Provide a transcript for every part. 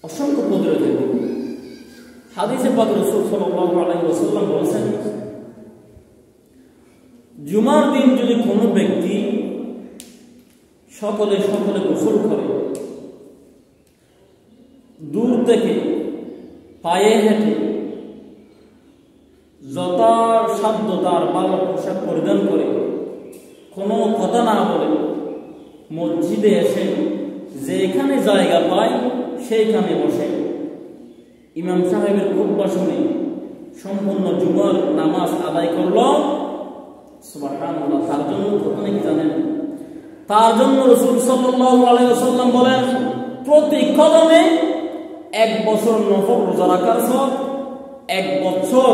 অসংখ্য ফজিলতের দিন। হাদিসে পাক রাসূল সাল্লাল্লাহু আলাইহি ওয়াসাল্লাম বলেছেন, জুমার দিন যদি কোনো ব্যক্তি সকালে গোসল করে, দূর থেকে পায়ে হেঁটে যথাসাধ্য তার ভালো পোশাক পরিধান করে, কোনো কথা না বলে মসজিদে এসে যেখানে জায়গা পায় সেইখানে বসে ইমাম সাহেবের খুতবা শুনে সম্পূর্ণ জুমার নামাজ আদায় করল, সুবহানাল্লাহ, তার জন্য কত নাকি জানেন? তার জন্য রাসূল সাল্লাল্লাহু আলাইহি ওয়াসাল্লাম বলেন, প্রতি কদমে 1 বছর নফল রোজা রাখার সওয়াব, 1 বছর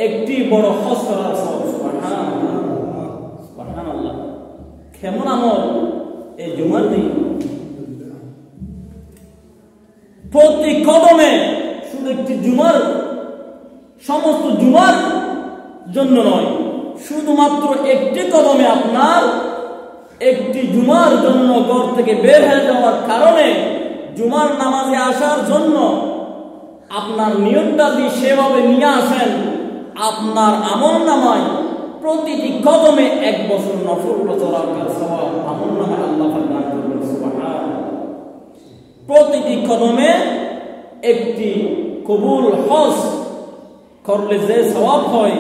একটি বড় হজ করার সওয়াব। সুবহানাল্লাহ, সুবহানাল্লাহ, কেমন আমল এই জুমার দিন! প্রতি কদমে, শুধু একটি জুমার, সমস্ত জুমার জন্য নয়, শুধুমাত্র একটি কদমে আপনার একটি জুমার জন্য ঘর থেকে বের হয়ে যাওয়ার কারণে জুমার নামাজে আসার জন্য আপনার নিয়তটা যদি সেভাবে নিয়ে আসেন, আপনার আমল নামায় প্রতিটি কদমে 1 বছর নফল রোজা রাখার সওয়াব আমল নামায় আল্লাহ পাক দান করবেন। সুবহানাল্লাহ, প্রতিটি কদমে একটি কবুল হজ করলে যে সওয়াব হয়,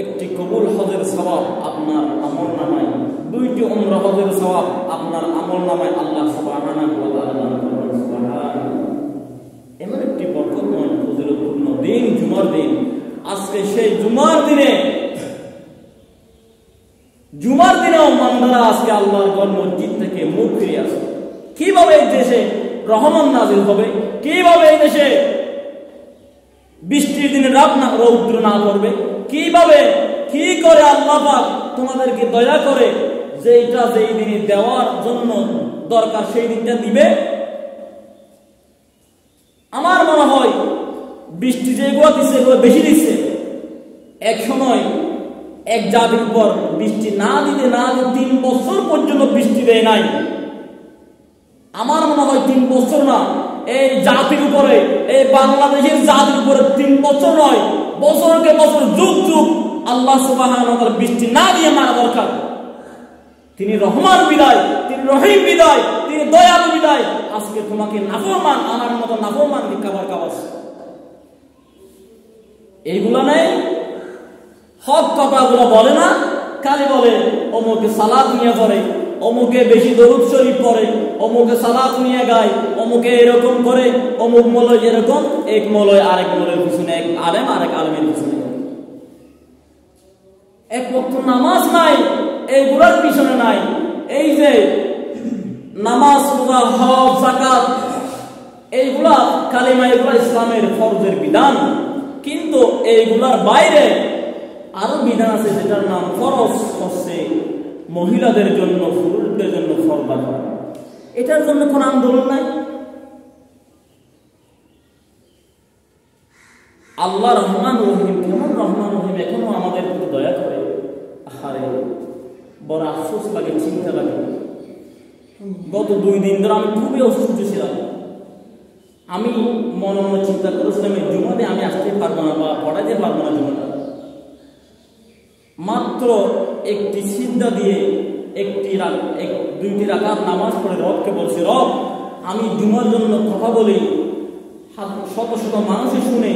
একটি কবুল হজের সওয়াব আপনার আমল নামায়, 2টি উমরা হজের সওয়াব আপনার আমল নামায় আল্লাহ সুবহানাহু ওয়া তাআলা দান করবেন। সুবহানাল্লাহ, এমন একটি বরকতময় ফজিলতপূর্ণ দিন জুমার দিন। আজকে সেই জুমার দিনেও বান্দারা আজকে আল্লাহর ঘর মসজিদ থেকে মুখ ফিরিয়ে আসে। কিভাবে এই দেশে রহমত নাযিল হবে, কিভাবে এই দেশে বৃষ্টির দিনে রৌদ্র না করবে, কিভাবে কি করে আল্লাহ পাক তোমাদেরকে দয়া করে যেটা যেই দিনে দেওয়ার জন্য দরকার সেই দিনটা দিবে। আমার মনে হয় বৃষ্টি যেগুলো দিচ্ছে এগুলো বেশি দিচ্ছে। এক সময় এক জাতির উপর বৃষ্টি না দিতে 3 বছর পর্যন্ত বৃষ্টি দেয় নাই। আমার মনে হয় 3 বছর না, এই জাতির উপরে, এই বাংলাদেশের জাতির উপরে 3 বছর নয়, বছরকে বছর, যুগ যুগ আল্লাহ সুবহানাহু ওয়া তাআলা বৃষ্টি না দিয়ে মারা দরকার। তিনি রহমান বিদায়, তিনি রহিম বিদায়, তিনি দয়ালু বিদায়। আজকে তোমাকে নাফরমান, আমার মতো নাফরমানকে খাবার খাওয়াচ্ছে। এইগুলো নেই, হক কথাগুলো বলে না, খালি বলে অমুকে সালাত নিয়ে পড়ে, অমুকে বেশি দরুদ শরীফ পড়ে, অমুকে সালাত নিয়ে গায়, অমুকে এরকম করে, অমুক মৌলয় এরকম, এক মৌলয় আরেক মৌলয়ের পিছনে, এক আলেম আরেক আলেমের পিছনে, এক ওয়াক্ত নামাজ নাই, এইগুলোর পিছনে নাই। এই যে নামাজ, রোজা, হজ, যাকাত, এইগুলা কালিমা, এগুলা ইসলামের ফরজের বিধান, কিন্তু এইগুলার বাইরে আরো বিধান আছে যেটার নাম ফরজ, হচ্ছে মহিলাদের জন্য, পুরুষদের জন্য ফরজ করা। এটার জন্য কোন আন্দোলন নাই। আল্লাহ রহমান রহিম, কেমন রহমান রহিম, এখনো আমাদের প্রতি দয়া করে। আরে বড় আফসোস লাগে, চিন্তা লাগে। গত 2 দিন ধরে আমি খুবই অসুস্থ ছিলাম। আমি মনে মনে চিন্তা করেছিলাম এই জুমাতে আমি আসতে পারবো না বা পড়াইতে পারবো না জুমাটা। মাত্র একটি সিজদা দিয়ে 2টি রাকাত নামাজ পড়ে রবকে বলছি, রব আমি জুমার জন্য কথা বলি, শত শত মানুষে শুনে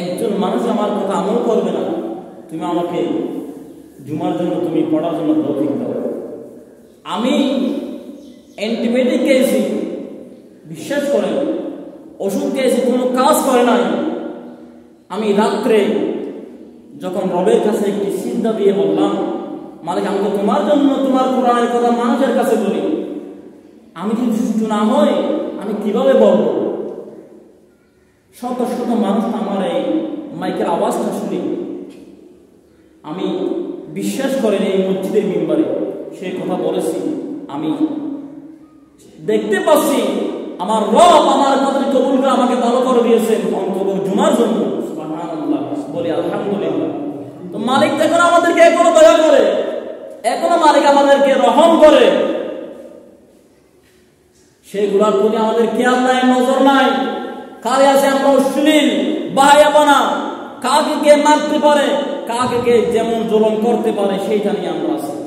একজন মানুষ আমার কথা আমল করবে না, তুমি আমাকে জুমার জন্য, তুমি পড়ার জন্য তৌফিক দাও। আমি অ্যান্টিবায়োটিক খেয়েছি, বিশ্বাস করেন, ওষুধ খেয়েছি, কোনো কাজ করে নাই। আমি রাত্রে যখন রবের কাছে একটি সিজদা দিয়ে বললাম, মালিক আমি তো তোমার জন্য তোমার কোরআনের কথা মানুষের কাছে বলি, আমি যদি সুস্থ না হই আমি কিভাবে বলবো? শত শত মানুষ আমার এই মাইকের আওয়াজটা শুনি। আমি বিশ্বাস করেন এই মসজিদের মিম্বারে সেই কথা বলেছি, আমি দেখতে পাচ্ছি আমার রব আমার কথা কবুল করে আমাকে ভালো করে দিয়েছেন অন্তত জুমার জন্য। সুবহানাল্লাহ, বলি আলহামদুলিল্লাহ। তো মালিক দেখুন আমাদেরকে এখনো দয়া করে, এখনো মালিক আমাদেরকে রহম করে। সেগুলোর প্রতি আমাদের খেয়াল নাই, নজর নাই, খালি আছে আমরা অশ্লীল বাহায়াপনা, কাকে কে মারতে পারে, কাকে কে যেমন জুলুম করতে পারে সেইটা নিয়ে আমরা আছি।